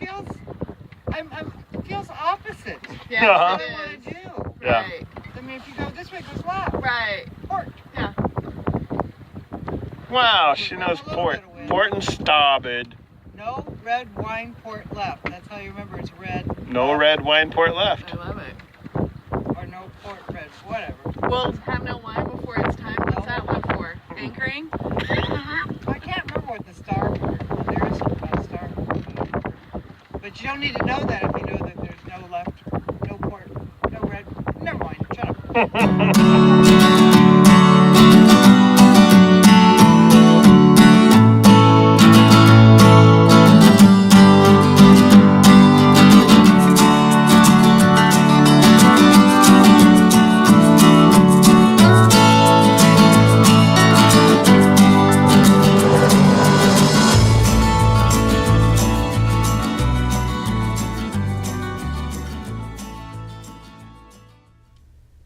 feels, it feels opposite. Yeah, That's what I want to do. Yeah. Right. I mean, if you go this way, it goes left. Right. Port. Yeah. Wow, she knows port. Port and starboard. No red wine, port left. That's how you remember it's red. No red wine, port left. I love it. Or no port, red, whatever. Well, have no wine before it's time. What's that one for? Anchoring? I can't remember what the starboard. There is a starboard. But you don't need to know that if you know that there's no left, no port, no red. Never mind. Shut up.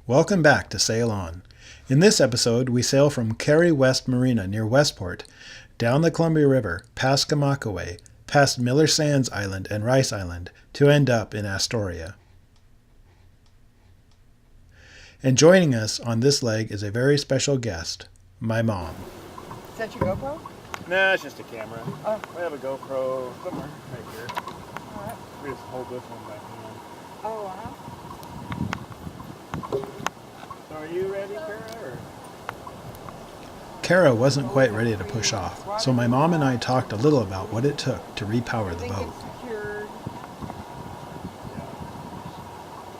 Welcome back to Sail On. In this episode, we sail from Cary West Marina near Westport, down the Columbia River, past Kamakaway, past Miller Sands Island and Rice Island, to end up in Astoria. And joining us on this leg is a very special guest, my mom. Is that your GoPro? Nah, it's just a camera. Oh. We have a GoPro somewhere right here. All right. We just hold this one by hand. Oh, uh-huh. So are you ready, Kara? Or? Kara wasn't quite ready to push off, so my mom and I talked a little about what it took to repower the boat. It's secured.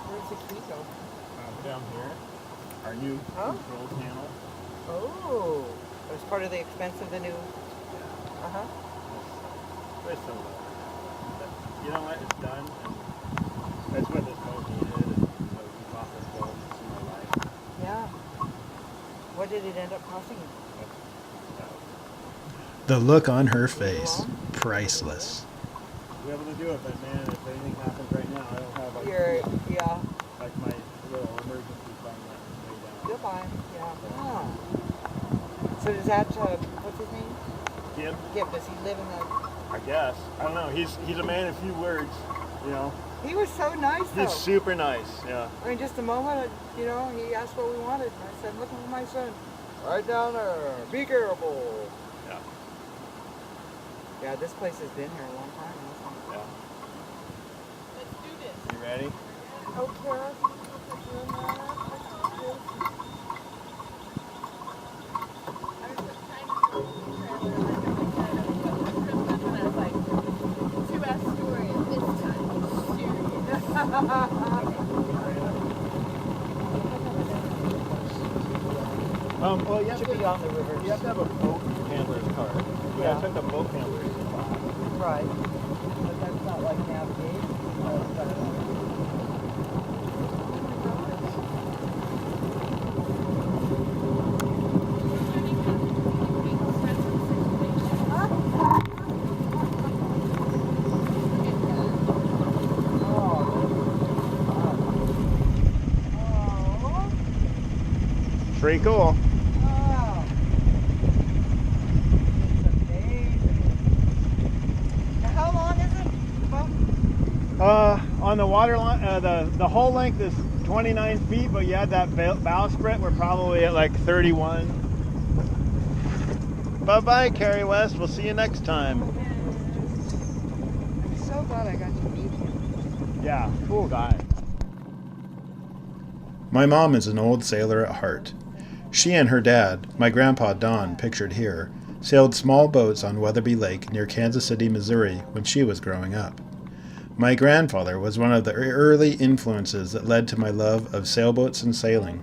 Where's the key go? Down here. Our new control panel. Oh. That's part of the expense of the new. Uh-huh. There's some of that. But you know what? It's done. And that's what this boat needed. And so we bought this boat in my life. Yeah. What did it end up costing you? The look on her face, priceless. Be able to do it, but man, if anything happens right now, I don't have like, like my little emergency fund way down. Goodbye. Yeah. Ah. So does that, what's his name? Gib? Does he live in the... I guess. I don't know. He's a man of few words, you know. He was so nice, though. He's super nice, yeah. I mean, just a moment, you know, he asked what we wanted, and I said, look at my son. Right down there. Be careful. Yeah. Yeah, this place has been here a long time, hasn't it? Yeah. Let's do this. You ready? Well, you have Should to be on the river. You have to have a boat handler's card. Yeah. I took a boat handler's class. Right. But that's not like navigation. Pretty cool. Wow. It's amazing. Now, how long is it? On the water line, the whole length is 29 feet, but you had that bowsprit, we're probably at like 31. Bye-bye, Cary West. We'll see you next time. I'm so glad I got to meet him. Yeah, cool guy. My mom is an old sailor at heart. She and her dad, my grandpa Don, pictured here, sailed small boats on Weatherby Lake near Kansas City, Missouri when she was growing up. My grandfather was one of the early influences that led to my love of sailboats and sailing.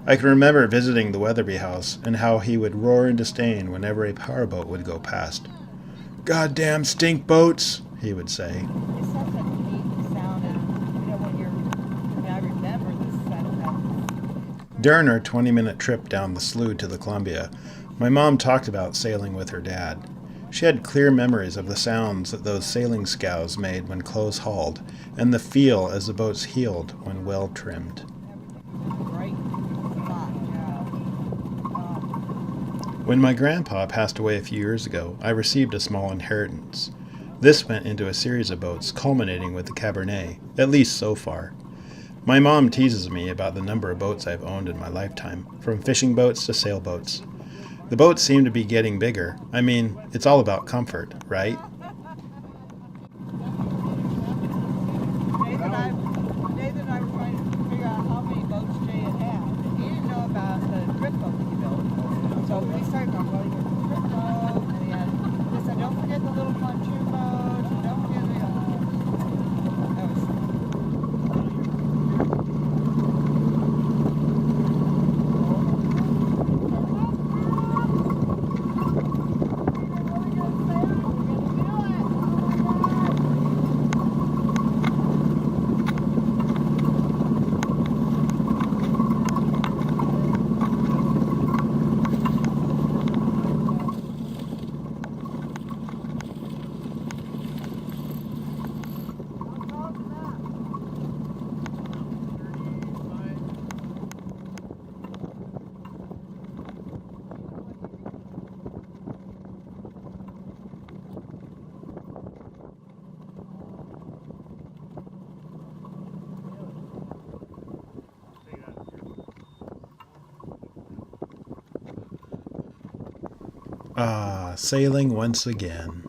I can remember visiting the Weatherby house and how he would roar in disdain whenever a powerboat would go past. "Goddamn stink boats," he would say. It's such a neat sound, and you know when I remember this sound. During our 20-minute trip down the slough to the Columbia, my mom talked about sailing with her dad. She had clear memories of the sounds that those sailing scows made when close hauled, and the feel as the boats heeled when well trimmed. When my grandpa passed away a few years ago, I received a small inheritance. This went into a series of boats culminating with the Cabernet, at least so far. My mom teases me about the number of boats I've owned in my lifetime, from fishing boats to sailboats. The boats seem to be getting bigger. I mean, it's all about comfort, right? Nathan and I were trying to figure out how many boats Jay had. And he didn't know about the grip boat that he built. So we started talking about the grip boat, and he said, don't forget the little pontoon boat, and don't forget the that was Ah, sailing once again.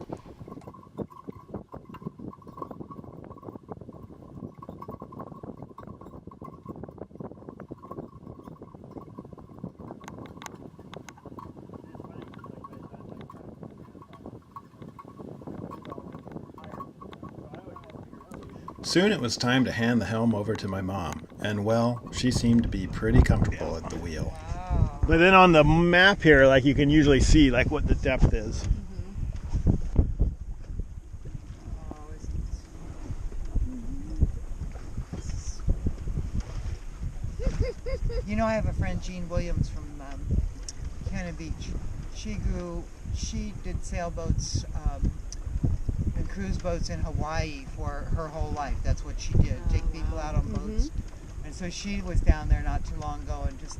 Soon it was time to hand the helm over to my mom, and well, she seemed to be pretty comfortable at the wheel. wow. But then on the map here, like you can usually see like what the depth is. Oh, you know, I have a friend, Jean Williams from Cannon Beach. She did sailboats and cruise boats in Hawaii for her whole life. That's what she did, take people out on boats. And so she was down there not too long ago, and just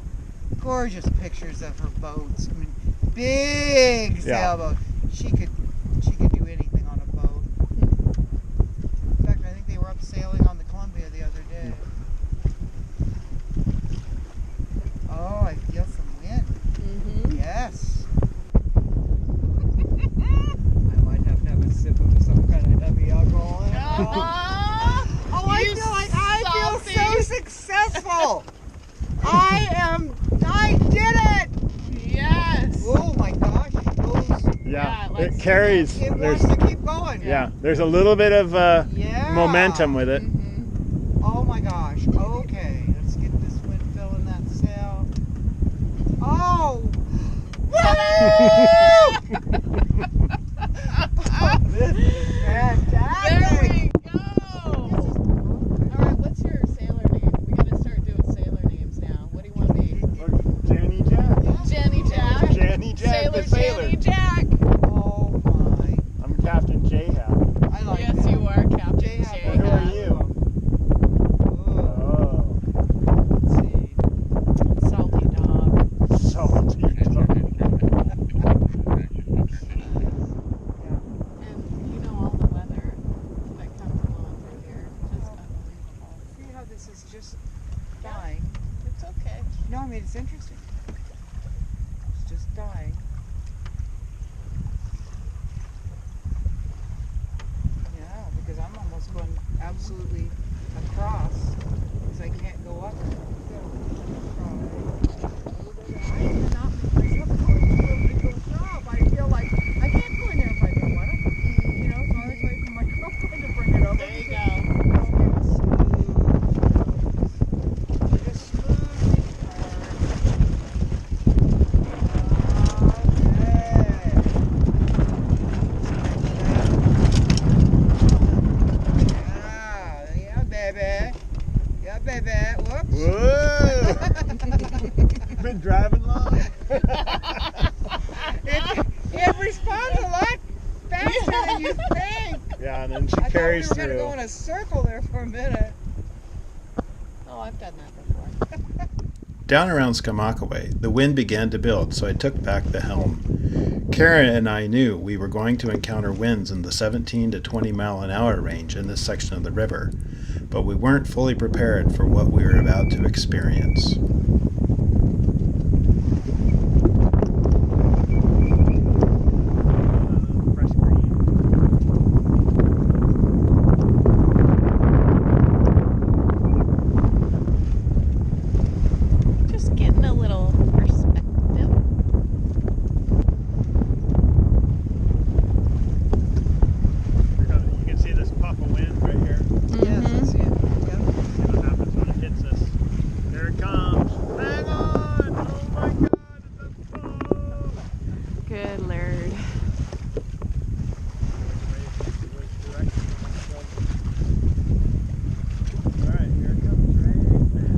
gorgeous pictures of her boats. I mean, big sailboat. She could do anything on a boat. In fact, I think they were up sailing on the Columbia the other day. Oh, I feel some wind. Yes. I might have to have a sip of some kind of heavy alcohol. Oh, I feel so successful. I did it. Yes. Oh my gosh, it goes. Yeah, It let's- carries. It There's wants to keep going. there's a little bit of Yeah. momentum with it. Oh my gosh. Okay, let's get this wind filling that sail. Oh. Woo! This is fantastic. There we go. All right, what's your sailor name? We got to start doing sailor names now. What do you want to be? Janny Jack. Jenny Jack. Janny Jack, Sailor the sailor. Jenny Jack. Oh my. I'm Captain J-Hat. I like Yes, that. you are Captain J-Hat. J. Who are you? Oh, Oh, let's see. Salty dog. salty dog. And you know all the weather that comes along through here. Just unbelievable. See how this is just dying? It's okay. No, I mean, it's interesting. It's just dying. Yeah, because I'm almost going absolutely across because I can't go up. I cannot make myself go into a big job. I feel like I can't go in there if I don't want to. You know, so I was waiting for my girlfriend to bring it over. There you go. Whoops. Whoa! Been driving long? It responds a lot faster than you think. Yeah, and then she I carries thought we were through. going to go in a circle there for a minute. Oh, I've done that before. Down around Skamakaway, the wind began to build, so I took back the helm. Karen and I knew we were going to encounter winds in the 17 to 20 mile an hour range in this section of the river, but we weren't fully prepared for what we were about to experience. Fresh green. Just getting a little perspective. You can see this puff of wind right here. Yes, I see it. Yep. See what happens when it hits us. There it comes. Hang on! Oh my god, it's a boat! Good Lord. Alright, here it comes right there.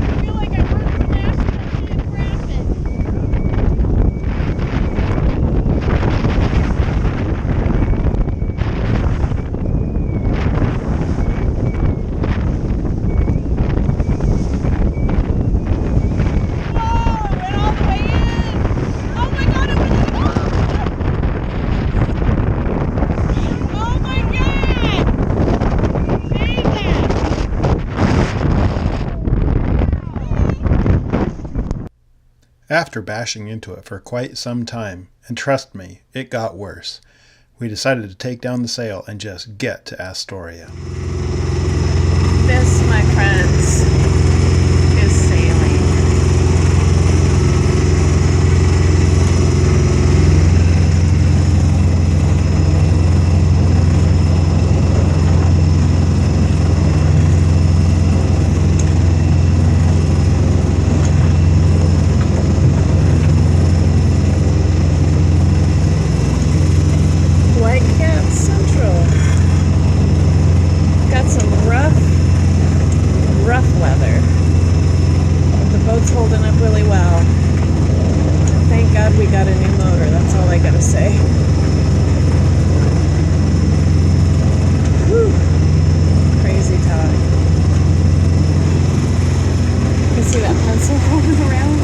I feel like I worked for National Geographic. Whoa, it went all the way in. Oh my god, it went in. Oh my god. Jesus. After bashing into it for quite some time, and trust me, it got worse, we decided to take down the sail and just get to Astoria. This, my friends, is sailing. White Cat Central. Got some rough weather. But the boat's holding up really well. Thank God we got a new motor, that's all I gotta say. Whew. Crazy talk. You can see that pencil rolling around.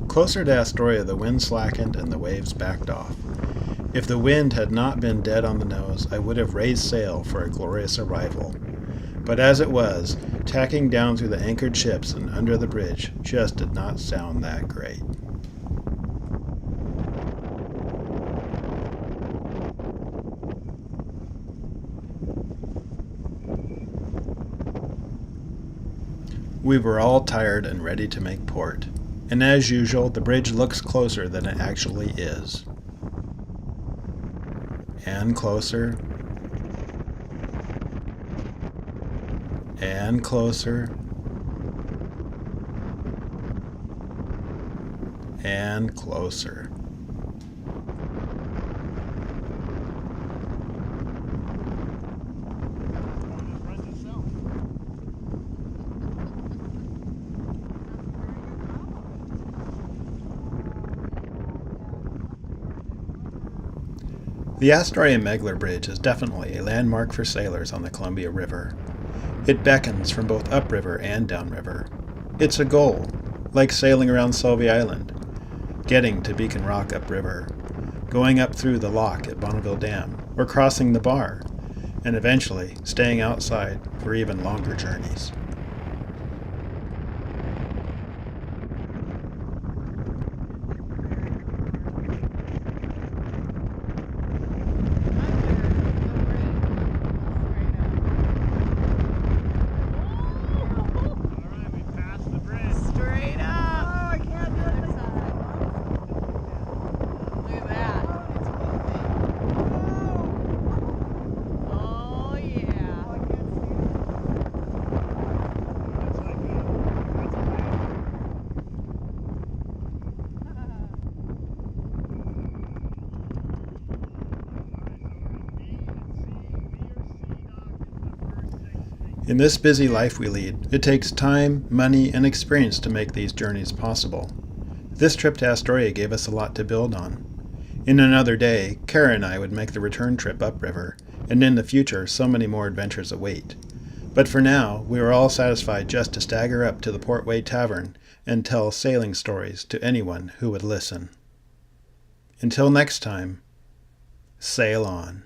Closer to Astoria, the wind slackened and the waves backed off. If the wind had not been dead on the nose, I would have raised sail for a glorious arrival. But as it was, tacking down through the anchored ships and under the bridge just did not sound that great. We were all tired and ready to make port, and as usual, the bridge looks closer than it actually is. And closer. And closer. and closer. The Astoria Megler Bridge is definitely a landmark for sailors on the Columbia River. It beckons from both upriver and downriver. It's a goal, like sailing around Solvay Island, getting to Beacon Rock upriver, going up through the lock at Bonneville Dam, or crossing the bar, and eventually staying outside for even longer journeys. In this busy life we lead, it takes time, money, and experience to make these journeys possible. This trip to Astoria gave us a lot to build on. In another day, Kara and I would make the return trip upriver, and in the future so many more adventures await. But for now, we were all satisfied just to stagger up to the Portway Tavern and tell sailing stories to anyone who would listen. Until next time, sail on.